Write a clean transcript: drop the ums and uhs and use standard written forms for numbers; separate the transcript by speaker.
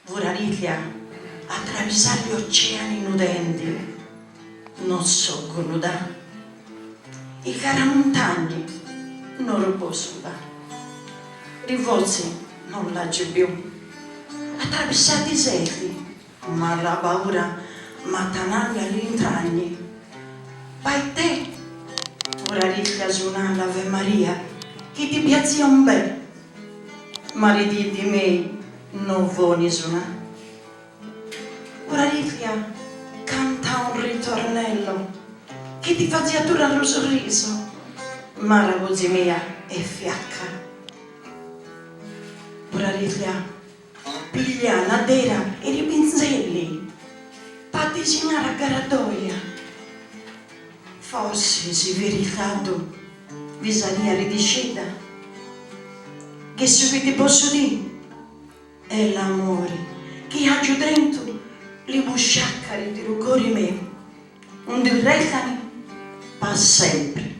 Speaker 1: Vorariglia attraversare gli oceani nudenti, non so conuda. I caramontagne non riposuda. Rivolsi non la più. Attraversare i deserti, ma la paura matanaglia gli intragni. Pai te, vorariglia suonare l'Ave Maria, che ti piazzi un bel. Mariti di me non vuoi suonare. Vorariglia canta un ritornello che ti faccia durare lo sorriso, ma la voce mia è fiacca. Vorariglia piglia la dera e i pinzelli per disegnare a Garadoia. Forse si verificato bisogna ridiscida, che se che ti posso dire è l'amore che ha giù dentro le busciaccare di cuore mio, un diretta per sempre.